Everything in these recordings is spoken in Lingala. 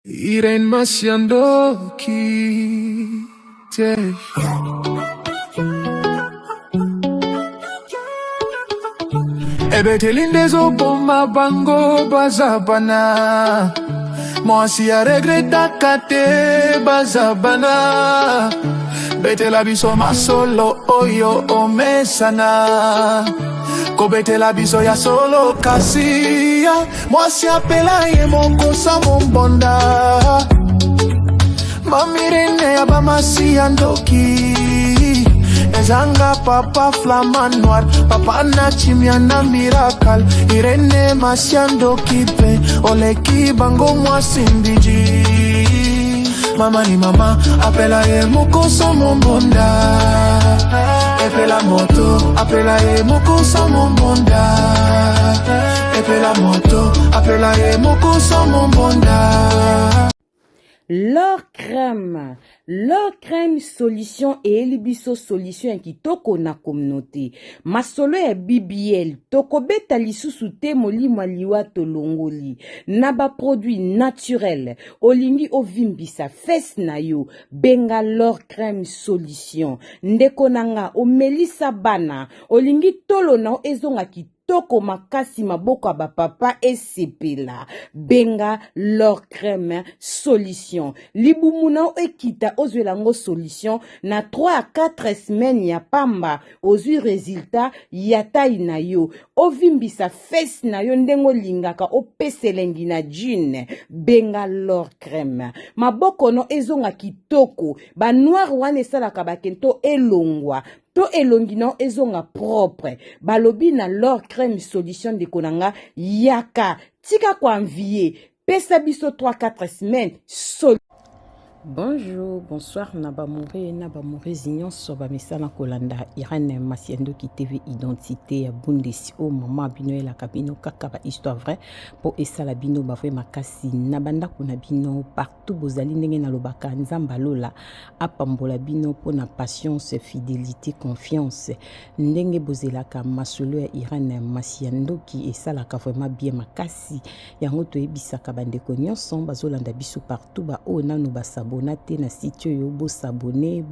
Irene Masiandoki Ebetelinde zoboma bango bazabana Mwasi ya regreta kate bazabana Betela biso masolo oyo omesana Kobetela biso ya solo kasiya Mwasi apela ye moko sa mombonda Mamirene ya bamasi andoki Ezanga papa flamme noir Papa na chimia na miracle Irene Masiandoki pe Oleki bango mwasi mbiji Mama ni mama Apela ye moko sa mombonda Epela moto Apela ye moko sa mombonda Epela moto Apela ye moko sa mombonda Leur crème solution et elibiso solution qui toko na communauté. Masolo ya BBL toko beta lisusu te moli maliwa tolongoli. Naba produit naturel. Olingi ovimbisa fes na yo. Benga leur crème solution. Ndeko nanga omelisa bana. Olingi tolo na ezonga ki toko makasi maboko ba papa esepela benga leur crème solution libumuna ekita ozwelango solution na 3 à 4 semaines ya pamba ozwi résultat ya tai na yo ovimbisa fes na yo ndengo lingaka opeselengi na jean benga leur crème maboko no ezonga kitoko ba noir wane salaka bakento elongwa to elongino ezonga propre balobi na leur crème solution de konanga yaka tika kwa envier pesa biso 3-4 semaines Bonjour, bonsoir, Nabamore Zignon, Soba Mesana Kolanda, Irene Masiandoki TV Identité, Bundesi, O Mama Bino la Kabino, Kakaba Histoire Vraie, pour Esala Bino, Bafwe Makasi, Nabanda Kunabino, partout Bozali Nengen Lobaka, Nzambalola, Apambola Bino, pour na patience, fidélité, confiance, Ndenge Bozelaka, Masolo, Irene Masiandoki, et Salaka vraiment bien Makasi, Yangoto Ebisaka Bandeko Nyonson, Bazolanda Biso partout, Ba O Nano Basa. Bonate na site yo bo s'abonner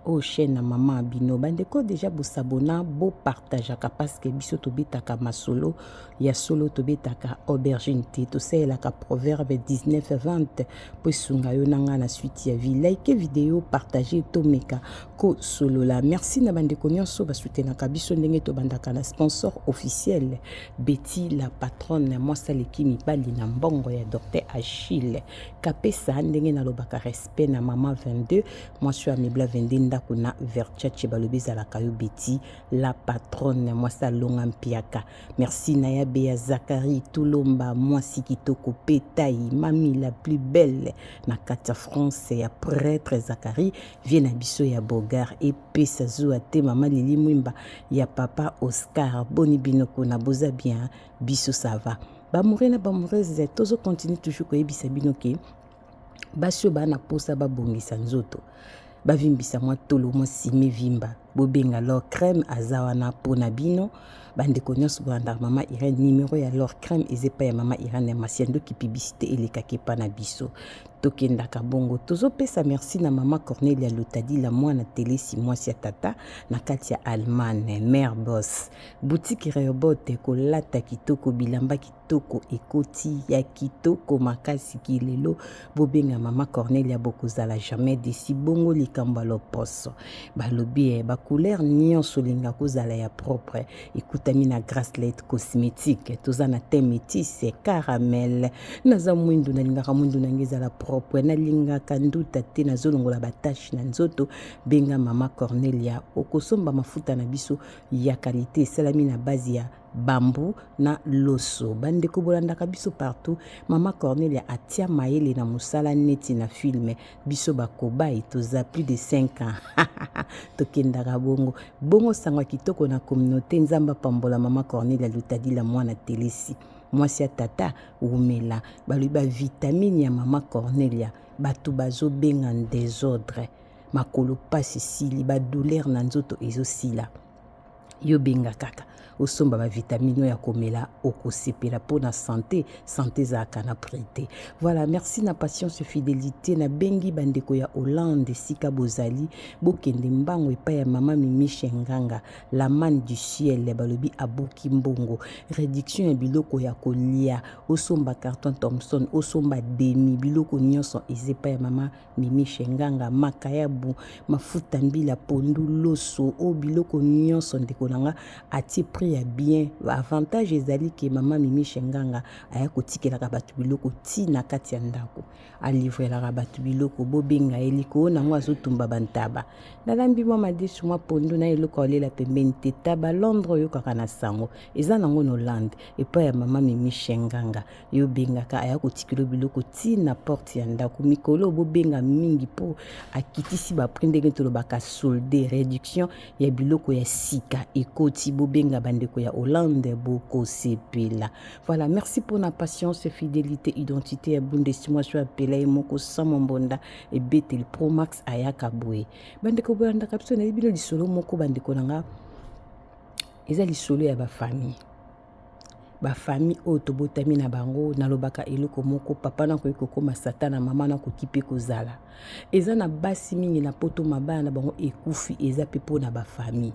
au chaîne na maman Bino bandeko déjà bo s'abonner bo partage parce que biso to betaka masolo ya solo to betaka aubergine te to sela ka proverbe 19:20 po sunga yo nanga na suite ya vie like vidéo partager to meka ko solo la merci na bandeko nyonso ba soutenir ka biso ndenge to bandaka na sponsor officiel Betty la patronne moi saleki mibali na mbongo ya docteur Achille kapesa ndenge na lobaka respect na mama 22 moi je suis amibla 22 ndako na verchache balobiza la kayo Betty la patronne moi salonga mpiaka merci na ya Bea Zakari Tulomba moi sikitoko petai mami la plus belle na kata France ya prêtre Zakari vient na biso ya Bogar et pesa zuwa te mama Lili Mwimba ya papa Oscar boni binoko na boza bien biso ça va ba mourir bamoureuse tozo continue toujours ko yebisa binoke basio bana posa babongisa nzoto bavimbisa mwa tolo mwa sime vimba bobenga leur crème azawa na pona bino bandeko nyonso bolanda mama Irene numéro ya leur crème ezepa ya mama Irene Masiandoki publicité elekaki pa na biso tokendaka bongo tozopesa merci na mama Cornelia Lotadi la mwana télé si mwasi ya tata na kati ya Allemagne mère boss boutique Rehoboth kolata kitoko bilamba kitoko ekoti ya kitoko makasi kilelo bobenga mama Cornelia bokozala jamais desi bongo likambo lo poso balobi ba couleur nyonso linga kozala ya propre ekutami na Gracelet cosmétique toza na thème métis caramel naza mwindu na linga mwindu na ngezala propre na linga kanduta te na zolongola batache na nzoto benga mama Cornelia okosomba mafuta na biso ya qualité salami na base ya bambou na loso bandeko bolandaka biso partout mama Cornelia atia mayele na musala neti na filme biso bakobai toza plus de 5 ans tokendaka bongo sangwa kitoko na communauté nzamba pambola mama Cornelia Lotadi la mwana telesi mwasi ya tata umela baluba vitamine ya mama Cornelia batu bazo benga désordre makolo pasi sili ba douleur na nzoto ezosila yo benga kaka osomba ba vitamine ya komela okosepela pour na santé za kana prité. Voilà, merci na patience fidélité na bengi bandeko ya Hollande sika bozali bokende mbango epai ya mama Mimi Shenganga la manne du ciel balobi abuki mbongo réduction ya biloko ya kolia osomba carton Thomson osomba demi biloko nyonso ezepa ya mama Mimi Shenganga makayabu mafuta mbila pondu loso o biloko nyonso ndeko nanga ati prix ya bien avantage ezali ke mama Mimi Shenganga aya kotikelaka bato biloko ti na kati ya ndako alivrelaka bato biloko bobenga eliko nango azotumba bantaba nalambi mwa madesu mwa pondu na eloko olela pembeni te taba Londres oyo kaka na sango eza nango na Hollande epai ya mama Mimi Shenganga yo bengaka aya kotikela biloko ti na porte ya ndako mikolo bobenga mingi po akitisi baprix ndenge tolobaka solde réduction ya biloko ya sika ekoti bobenga bandeko ya Hollande bokosepela. Voilà, merci pour la patience, fidélité, identité ya bundesimo so apela moko samo mbonda e betel Pro Max ayaka boye bandeko banda kapso na bino lisolo moko bandeko nanga eza lisolo ya ba famille oyo tobotami na bango nalobaka eloko moko papa na koyiko koma satana mama na kokipe kozala eza na basi mingi na poto mabaya na bango ekufi eza pe po na ba famille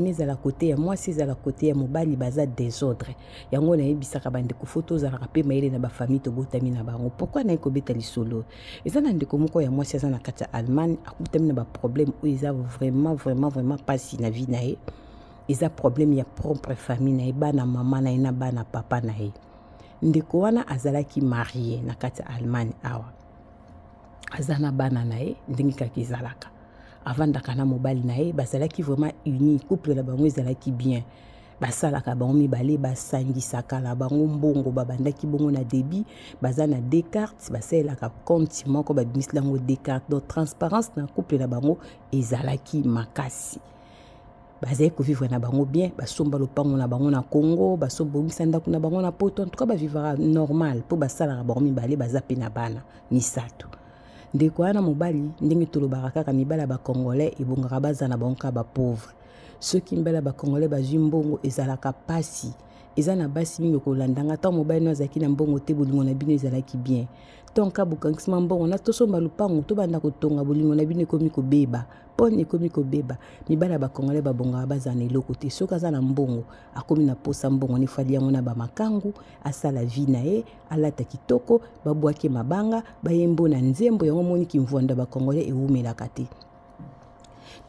ezala kote ya mwasi ezala kote ya mobali baza désordre yango na yebisaka bandeko foto ozalaka pe mayele na ba famille tobotami na bango pourquoi na ekobeta lisolo eza na ndeko moko ya mwasi eza na kati ya Allemagne akutami na ba problème oyo eza vraiment pasi na vie na ye eza problème ya propre famille na ye bana mama na ye na bana papa na ye ndeko wana azalaki marié na kati ya Allemagne awa aza na bana na ye ndenge kaka ezalaka avandaka na mobali na ye bazalaki vraiment uni couple na bango ezalaki bien basalaka bango mibale basangisaka na bango mbongo babandaki bongo na débit baza na Descartes basalelaka compte moko babimisi lango Descartes donc transparence na couple na bango ezalaki makasi bazali vivre na bango bien basomba lopango na bango na Congo basobongisa ndako na bango na poto en tout cas bavivra normal po basalaka bango mibale baza pe na bana misato ndeko wana mobali ndenge tolobaka kaka mibala ba congolais ebongaka baza na bango ka ba pauvre ceux qui mbala ba congolais bazwi mbongo ezalaka pasi eza na basi mingi kolandanga ta mobali no azaki na mbongo te bolingo na bino ezalaki bien tonka bukankisima mbongo na tosomba lupango to banda kotonga bolingo na bino ekomi kobeba pone ekomi kobeba mibala ba congolais babonga baza na eloko te soka za na mbongo akomi na posa mbongo ni fali yango na ba makangu asala vie na ye alata kitoko babwaki mabanga bayembo na nzembo yango moni kimvonda ba congolais ewumelaka te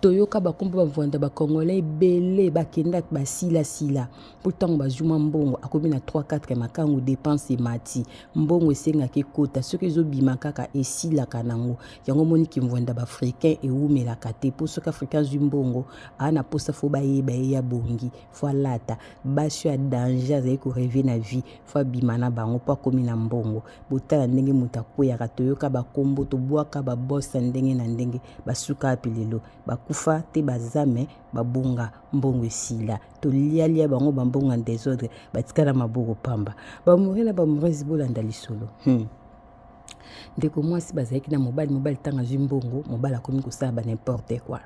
toyoka bakombo bavwanda ba congolais belé bakenda basila pourtant bazuma mbongo akomi na 3-4 makangu dépense mati mbongo esengaki kota soki ezobima kaka esilaka nango yango moni kimvwanda ba africain ewumelaka te po soki africain zwi mbongo ana posa fo bayeba ya bongi fo lata basi ya danger azali ko rêver na vie fo bima na bango po akomi na mbongo botala ndenge muta koyaka toyoka bakombo tobwaka babosa ndenge na ndenge basuka apilelo bakufa te bazame babunga mbongo esila to lialia bango bambonga désordre batikala maboko pamba bamurela bamurezi bolanda lisolo ndeko mwasi bazalaki na mobali tanga zwi mbongo mobali akomi kosala ba n'importe quoi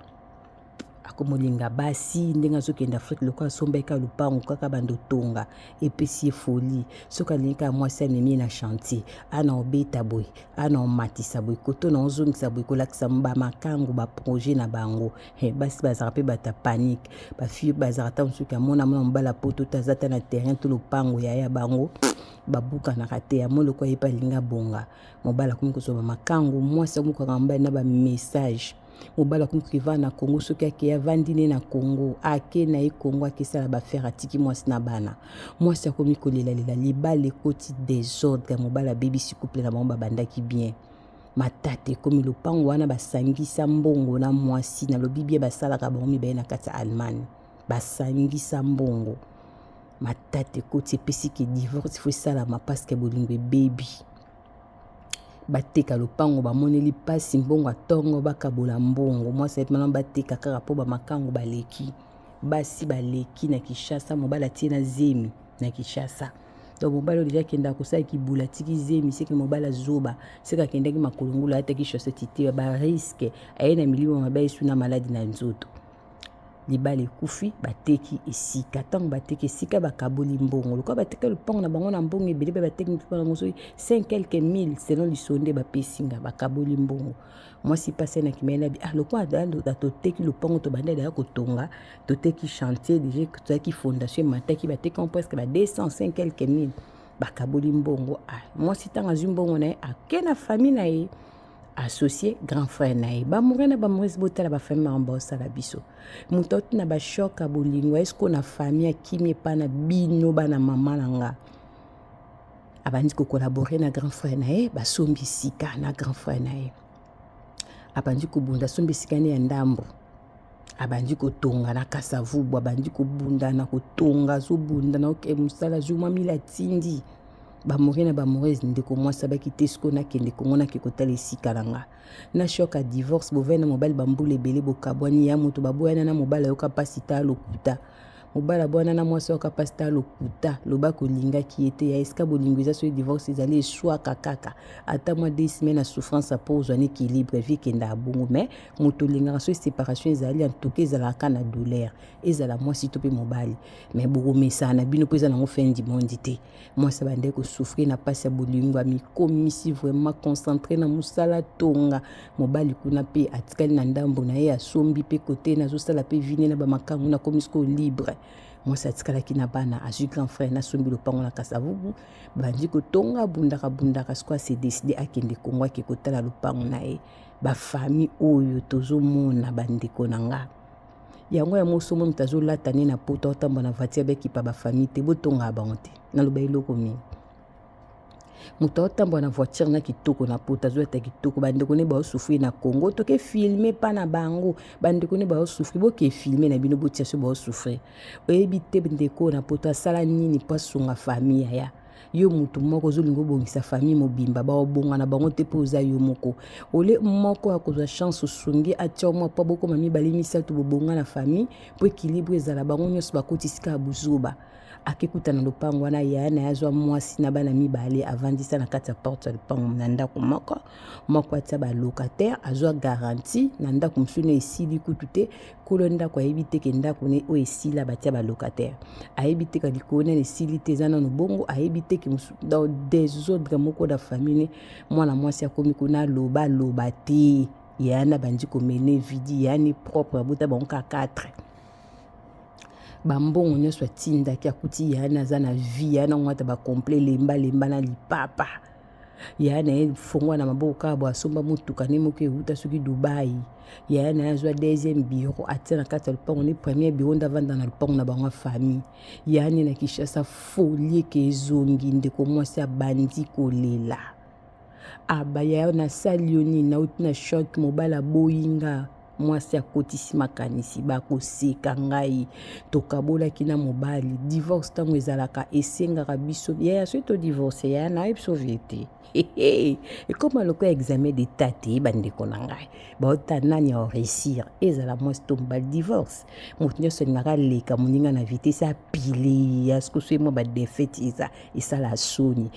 akomolinga basi ndenge azokenda Afrique loko asombeka lupango kaka bandotonga epesi folie soka linka mwasi amemi na chantier ana obeta boy ana omatisa boy koto na ozongisa boy kolakisa mba makangu ba projet na bango basi bazaka pe bata panique ba fille bazaka ta msuka mona mbala poto tazata na terrain to lupango ya bango babuka na kate ya moloko yepa linga bonga mobala komi kosoba makangu mwasi amuka ngamba na ba message mobala kumkiva na Congo soki ake avandine na Congo ake na e Congo akesala ba faire atiki mwasi na bana mwasi akomi kolela libale koti désordre mobala baby si couple na bango bandaki bien matate komi lopango wana basangisa mbongo na mwasi na lobibie basalaka bango mibale na kati ya Allemagne basangisa mbongo matate koti epesi ke divorce fo salama parce que bolingo baby bateka lopango bamoneli pasi mbongo atongo bakabola mbongo mwasi etmana bateka kaka po bamakango baleki basi baleki na Kinshasa mobala tie na zemi na Kinshasa donc mobala déjà kenda kosala kibula tiki zemi seki mobala zoba seka kendaki makolongula ataki chaussette te ba risque ayena milimo mabai suna maladie na nzoto libala ekufi bateki esika ntango bateki esika bakaboli mbongo lokola bateki lopango na bango na mbongo ebele mpe bateki mpe bango soki 5 quelques mille selon lisonde bapesinga bakaboli mbongo mwasi pase na kimela bi lokola toteki lopango tobanda daya kotonga toteki chantier déjà tozalaki fondation emataki bateki presque ba 205 quelques mille bakaboli mbongo mwasi ntango azwi mbongo na ye ake na famille na ye associé grand frère na ye bamoureux na bamoureusi botala bafamille bango baosala biso moto auti na bashoka bolingo esko na famille akimi epa na bino bana mama na nga abandi kokolabore na grand frère na ye basombi esika na grand frère na ye abandi kobunda asombi esika ne ya ndambo abandi kotonga na kasavubu abandi kobunda na kotonga azobunda na oke mosala azomwa mila tindi bamoureux na bamoureuse ndeko mwasi abaki te siko nakende kongo nake kotala esika na nga na shoka divorce bovai na mobali bambula ebele bokabwani ya moto baboyana na mobali ayoka mpasi ta lokuta mobali abwana na mwasi ayoka mpasi ta lokuta loba kolingaki ye te ya esika bolingo eza soki divorce ezali eswaka kaka ata mwa 2 semaines na souffrance apo ozwa na équilibre vie ekenda abongo mais moto olingaka soki séparation ezali antuka ezalaka na douleur ezala mwasi to mpe mobali mais bokomesana na bino mpo eza nango fin du monde te mwasi abandeki kosouffrir na mpasi ya bolingo amikomisi vraiment concentré na mosala tonga mobali kuna mpe atikali na ndambo na ye asombi mpe kote nazosala mpe vine na bamakambo nakomi siko libre mwasi atikalaki na bana azwi grand frère nasombi lopango na kasavubu bandi kotonga bundaka siko ase décide akende kongo ake kotala lopango na ye bafamille oyo tozomona bandeko na nga yango ya mosomo moto azolata ne na poto aotamba na voiture bekipa bafamille te botonga bango te naloba eloko mingi moto aotamba na voiture na kitoko na poto azoyata kitoko bandeko ne baosouffrir na Congo toke filme pa na bango bandeko ne baosouffrir boke filme na bino botia so baosouffrir oyebi te ndeko na poto asala nini po asunga famille yaya yo mutu moko ozolinga obongisa famille mobimba baobonga na bango te mpo oza yo moko ole moko akozwa chance osungi atia mwa mpo bokoma mibale misato bobonga na famille mpo équilibre ezala bango nyonso bakoti sika ya buzuba akekuta na lopango wana ya na yazwa mwasi na bana mibale avandisa na kati ya porte ya lopango na ndako moko atia balocataire azwa garantie na ndako mosusu esili kutu te kolo ndako ayebi te ke ndako ne oyo esila batia balocataire ayebi te ka likolo nene esili te eza nano bongo ayebi te ke dans désordre moko na famille mwana mwasi akomi kuna loba te yana bandi komene vidi yani propre abota bango ka 4 bambongo nyonso atindaki akuti yana aza na vie yana ngwata bacomplet lemba na lipapa yana ye fongwa na maboko kaka bo asomba motuka ne moko euta soki Dubai yana azwa deuxième bureau atia na kati ya lopango ne premier bureau ndavanda na lopango na bango famille yani na Kinshasa folie ke ezongi ndeko mwasi abandi kolela abaya na salioni na uti na shot mobala boyinga mwasi akotisi makanisi bakoseka ngai tokabolaki na mobali divorce ntango ezalaka esengaka biso yaya soki todivorce yaya na yebi sauve te ekoma lokola examen d'état te bandeko na ngai baota nani ya réussir ezala mwasi to mobali divorce moto nyonso alingaka leka moninga na vitese apile yasko so ye mwa badefete esala soni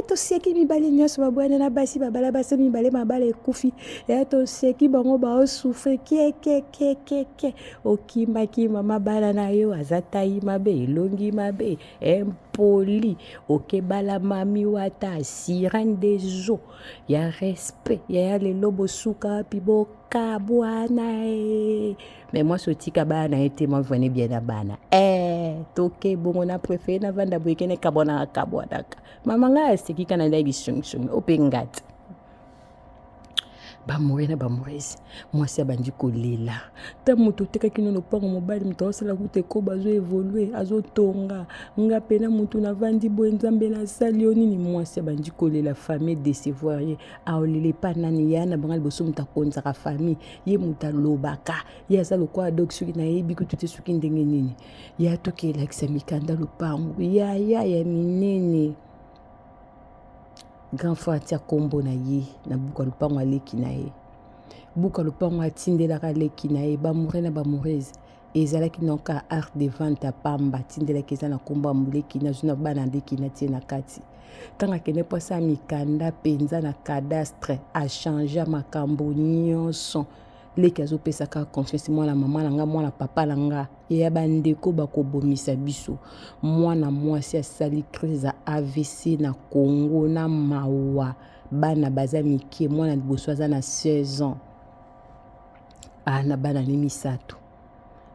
toseki mibale nyonso babwana na basi babala basi mibale mabala ekufi toseki bango baosouffre ke okimbakimba mabala na yo aza tai mabe elongi mabe impoli okebala mami wata sirène des eaux ya respect ya lelo bosuka pi bokabwana mais moi sotika bana ete moi venez bien na bana toke bongo na préféré na vanda boyekene kabonaka mama nga aseki kana ndai bisongisongi opengati bamoye na bamoresi mwasi abandi kolela ta moto otekaki no lopango mobali moto aosala kuta ekoba azoevolue azotonga nga pena moto navandi boye nzambe nasali yo nini mwasi abandi kolela famille décevoir ye aolela epa nani ya na banga liboso moto akonzaka famille ye moto alobaka ye aza lokola adok soki nayebi kutu te soki ndenge nini ye atokelakisa mikanda lopango ya minene grand frère atia kombo na ye na buka lupango aleki na ye buka lupango atindelaka aleki na ye bamoureux na bamoureuse ezalaki noka art de vente ya pamba atindelaki eza na kombo ya moleki na zwi na bana ndeki na tie na kati ntango akende mpo asala mikanda mpenza na cadastre achange makambo nyonso leki azopesa kaka confiance mwana mama na nga mwana papa na nga eya bandeko bakobomisa biso mwana mwasi asali crise ya AVC na Congo na mawa bana baza mike mwana liboso aza na 16 ans na bana ni misato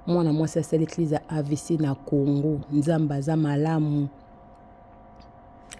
mwana mwasi asali crise ya AVC na Congo nzamba aza malamu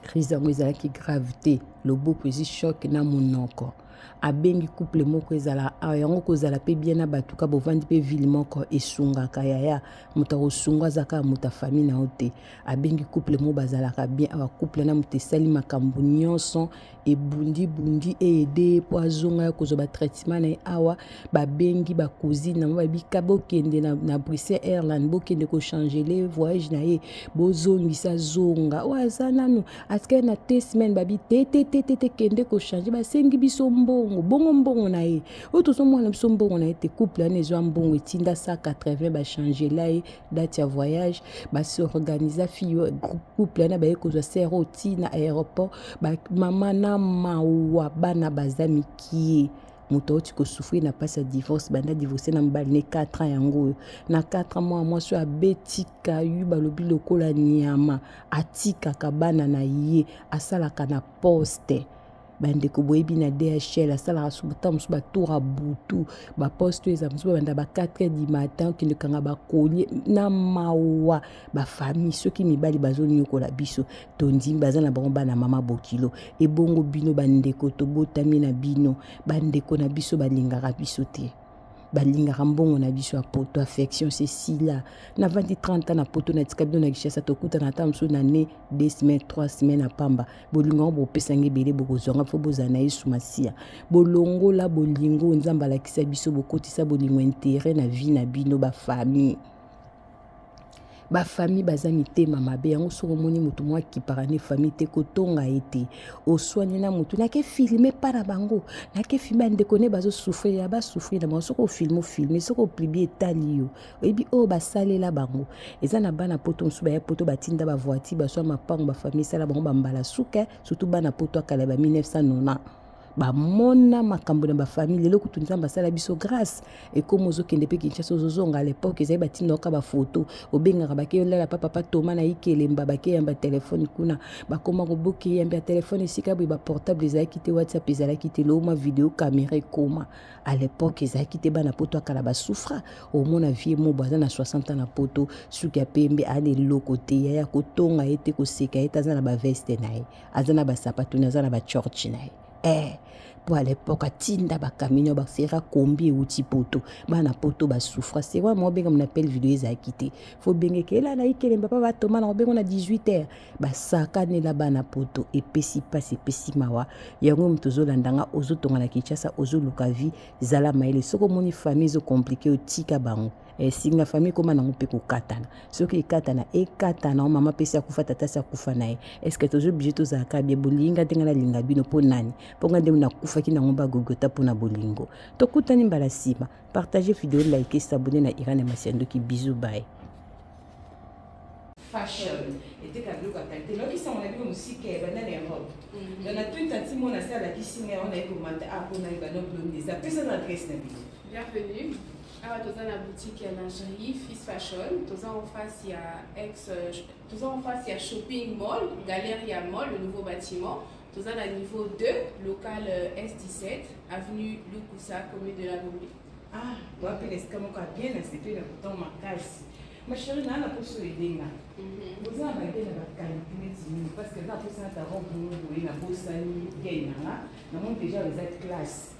crise yango ezalaki grave te loboko ezi choc na monoko abengi couple moko ezala yango kozala pe bien na batuka bovandi pe ville moko esungaka yaya moto akosunga azaka moto famille na ote abengi couple mo bazalaka bien awa couple na moto esali makambo nyonso ebundi ede po azonga ya kozwa traitement na awa babengi ba cousine na babika bokende na Bruxelles Airlines bokende ko changer les voyages na ye bozongisa zonga waza nanu aske na 2 semaines babi te kende ko changer basengi biso bongo na ye oto so mwana biso mbongo na ye te couple na ezwa mbongo etinda 180 ba changer la ye date ya voyage ba se organiser fille couple na ba ye kozwa seroti na aéroport ba mama na mawa bana bazami kie moto oti kosufri na pasi ya divorce banda divorce na mbali ne 4 ans yango na 4 ans mwasi abetika yu balobi lokola nyama atikaka bana na ye asalaka na poste bandeko boyebi na DHL asalaka subuta mosu batour a butu baposte eza mosu banda ba 4h du matin okende kanga bakolie na mawa bafamille soki mibali bazonyokola biso tondimbi baza na bango bana mama bokilo ebongo bino bandeko tobotami na bino bandeko na biso balingaka biso te balingaka mbongo na biso ya poto affection Cécilia na 20-30 ans na poto na tika bino na Kinshasa tokuta na ta mosu na ne 2 semaines 3 semaines na pamba bolingo bopesanga ebele bokozwanga fo bozana yesu masia bolongola bolingo nzamba lakisa biso bokotisa bolingo intérêt na vie na bino famille baza mitema mabe yango soko moni mutu mwa kiparane famille te kotonga ete oswani na mutu nake filmer para bango nake filmer ndeko ne bazo souffrir ya ba souffrir na soko filmer soko publier etali yo ebi o basalela bango eza na bana poto msuba ya poto batinda ba voiture baswa mapango ba famille sala bango bambala suka surtout bana poto akala ba 1990 bamona makambo na bafamille lelo kutu nzamba sala biso grâce ekomo ozokende pe Kinshasa ozozonga à l'époque ezali batindoka bafoto obengaka bake yolela papa Thomas na ikelemba bake yamba telefone kuna bakoma koboke yamba telefone esika boye baportable ezalaki te WhatsApp ezalaki te loma video caméra ekoma à l'époque ezalaki te bana poto akala basouffra omona vie mo baza na 60 ans na poto suki ya pembe ale loko te ya kotonga ete koseka ete aza na baveste na ye aza na basapato aza na bachurch na ye pour à l'époque tinda ba camion ba sera kombi outi poto bana poto ba souffra c'est moi moi benga mon appel vidéo ezaki te faut benga ke la na ikele papa ba toma na benga na 18h ba saka ne la bana poto epesi passe epesi mawa yango mtozo landanga ozo tonga na Kinshasa ozo luka vie zala maile soko moni famille zo compliqué otika bango singa famille koma na mpe ko katana soki ekatana o mama pesa kufa tata sa kufa nae est-ce que tozo obligé tozaka bien bolinga tenga na linga bino po nani po ngande na kufa ki na ngomba gogota po na bolingo tokutani mbala sima partager vidéo like s'abonner na Irane Masiando ki bisous bye fashion était kablo ka qualité loki sa mona bino musique ba na Europe dans la tout tanti mona sa la kisinga on a commenté a ko na ba no blonde za pesa na adresse na bino bienvenue. Alors, dans la boutique lingerie Fils Fashion, en face il y a Shopping Mall, Galeria Mall, le nouveau bâtiment. Dans la niveau 2, local S17, avenue Lukusa, commune de la Gombe. Ah, vous avez les scamons qui bien accepté le bouton ma casse. Ma chérie, n'a pas sur les dégâts. Vous avez bien la qualité parce que là, pour ça, tu as rencontré la bosse à l'île, nous avons déjà les classes.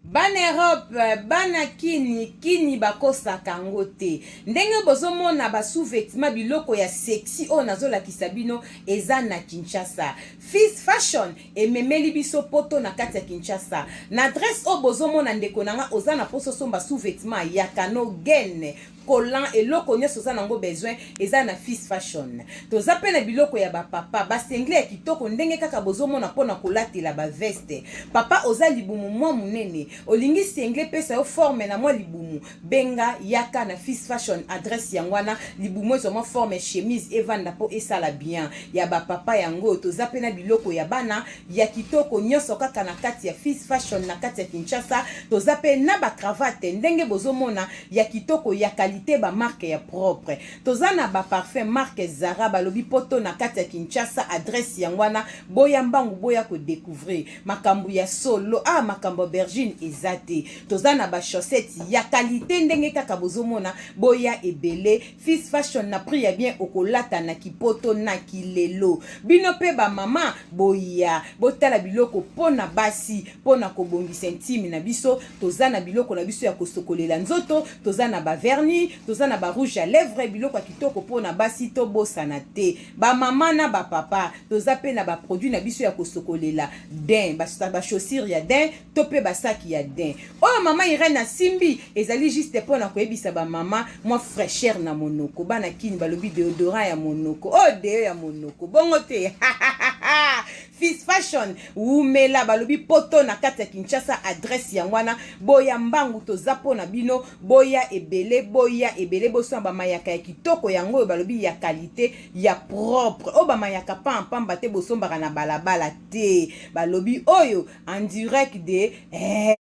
Bana Europe, bana kini bakosaka ngo te. Ndenge bozomona ba sous-vêtements biloko ya sexy o nazolakisa bino eza na Kinshasa. Fils Fashion ememeli biso poto na kati ya Kinshasa. Na adresse o bozomona ndeko nanga oza na poso somba sous-vêtements ya kano gene collant eloko nyoso za nango besoin eza na Fils Fashion. Toza pe na biloko ya ba papa ba sengle ya kitoko ndenge kaka bozomona pona kolatela ba veste. Papa oza libumu mwa munene olingi single pesa yo forme na mwa libumu benga yaka na Fils Fashion adresse yangwana libumu ezoma forme chemise evanda po esala bien ya ba papa yango toza pe na biloko ya bana ya kitoko nyonso kaka na kati ya Fils Fashion na kati ya Kinshasa toza pe na ba cravate ndenge bozomona ya kitoko ya qualité ba marque ya propre toza na ba parfum marque Zara balobi poto na kati ya Kinshasa adresse yangwana boya mbangu boya ko découvrir makambu ya solo makambo bergine ezate toza na ba chaussettes ya qualité ndenge kaka bozomona boya ebele Fils Fashion na prix ya bien okolata na kipoto na kilelo bino pe ba mama boya botala biloko pona basi pona kobongisa intime na biso toza na biloko na biso ya kosokolela nzoto toza na ba vernis toza na ba rouge à lèvres biloko ya kitoko pona basi to bosana te ba mama na ba papa toza pe na ba produit na biso ya kosokolela din ba chaussures ya din to pe ba sac ya din mama Irene na simbi ezali juste pona koyebisa ba mama moi fraîcheur na monoko bana kini balobi déodorant ya monoko deo ya monoko bongo te Fils Fashion umela balobi poto na kati ya Kinshasa adresse yangwana boya mbangu toza pona bino boya ebele boso ba mayaka ya kitoko yango balobi ya qualité ya propre ba mayaka pamba te boso mbaka na balabala te balobi oyo en direct de